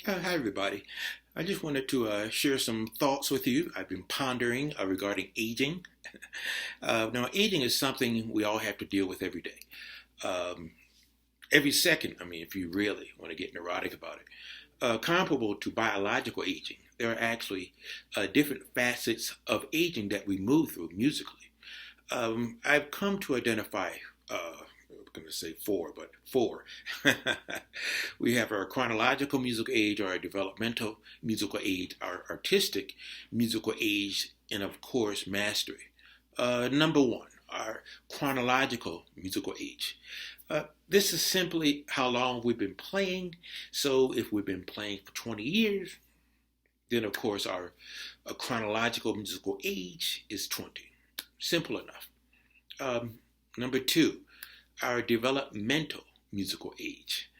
Hi, everybody. I just wanted to share some thoughts with you. I've been pondering regarding aging. Now, aging is something we all have to deal with every day. Um, every second, if you really want to get neurotic about it. Comparable to biological aging, there are actually different facets of aging that we move through musically. I've come to identify, I'm going to say four, but four. We have our chronological musical age, our developmental musical age, our artistic musical age, and of course, mastery. Number one, our chronological musical age. This is simply how long we've been playing. So if we've been playing for 20 years, then of course our chronological musical age is 20. Simple enough. Number two, our developmental musical age.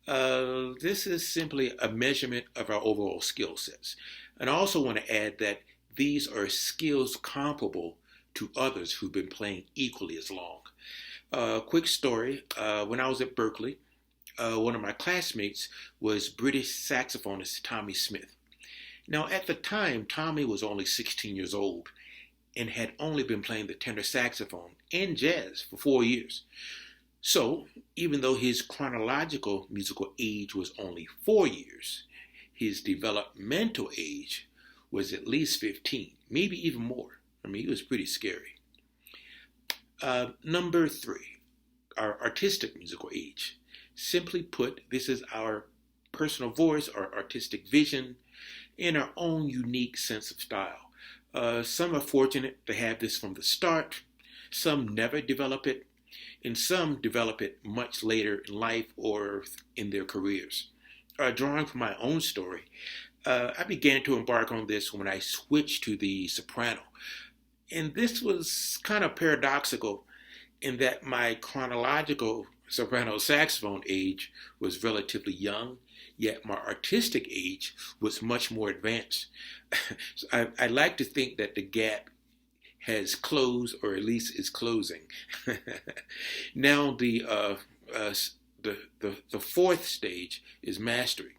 This is simply a measurement of our overall skill sets. And I also want to add that these are skills comparable to others who've been playing equally as long. Quick story, when I was at Berkeley, one of my classmates was British saxophonist Tommy Smith. Now, at the time, Tommy was only 16 years old and had only been playing the tenor saxophone and jazz for 4 years. So, even though his chronological musical age was only 4 years, his developmental age was at least 15, maybe even more. He was pretty scary. Number three, our artistic musical age. Simply put, this is our personal voice, our artistic vision, and our own unique sense of style. Some are fortunate to have this from the start, some never develop it, and some develop it much later in life or in their careers. Drawing from my own story, I began to embark on this when I switched to the soprano. And this was kind of paradoxical in that my chronological soprano saxophone age was relatively young, yet my artistic age was much more advanced. So I like to think that the gap has closed, or at least is closing. Now the fourth stage is mastery.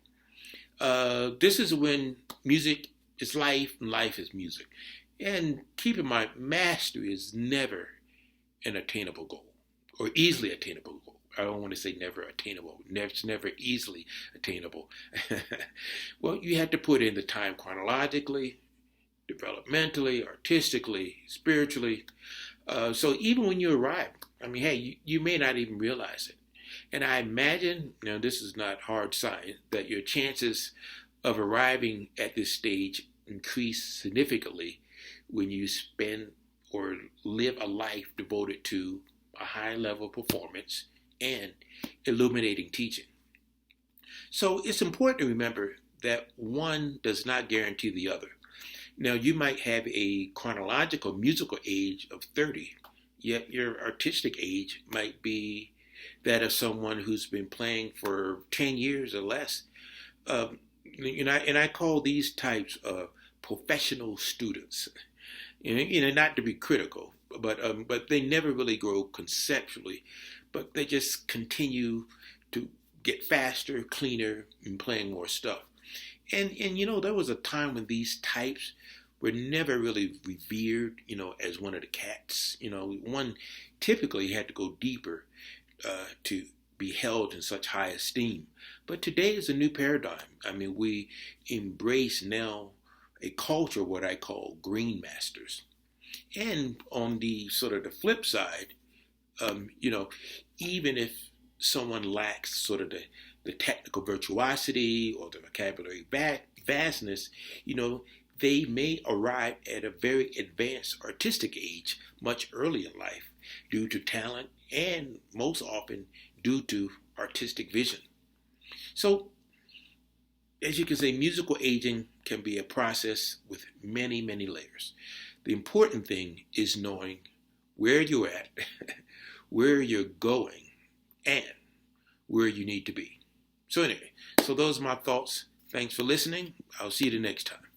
This is when music is life and life is music. And keep in mind, mastery is never an attainable goal or easily attainable goal. I don't want to say never attainable. It's never easily attainable. Well, you have to put in the time chronologically, developmentally, artistically, spiritually. So even when you arrive, hey, you may not even realize it. And I imagine, this is not hard science, that your chances of arriving at this stage increase significantly when you spend or live a life devoted to a high level performance and illuminating teaching. So it's important to remember that one does not guarantee the other. Now, you might have a chronological musical age of 30, yet your artistic age might be that of someone who's been playing for 10 years or less. And I call these types of professional students. Not to be critical, but they never really grow conceptually, but they just continue to get faster, cleaner, and playing more stuff. And there was a time when these types were never really revered, as one of the cats. One typically had to go deeper to be held in such high esteem. But today is a new paradigm. We embrace now a culture, what I call green masters. And on the sort of the flip side, even if someone lacks sort of the technical virtuosity or the vocabulary vastness, they may arrive at a very advanced artistic age much early in life due to talent and most often due to artistic vision. So, as you can say, musical aging can be a process with many, many layers. The important thing is knowing where you're at, where you're going, and where you need to be. So anyway, those are my thoughts. Thanks for listening. I'll see you the next time.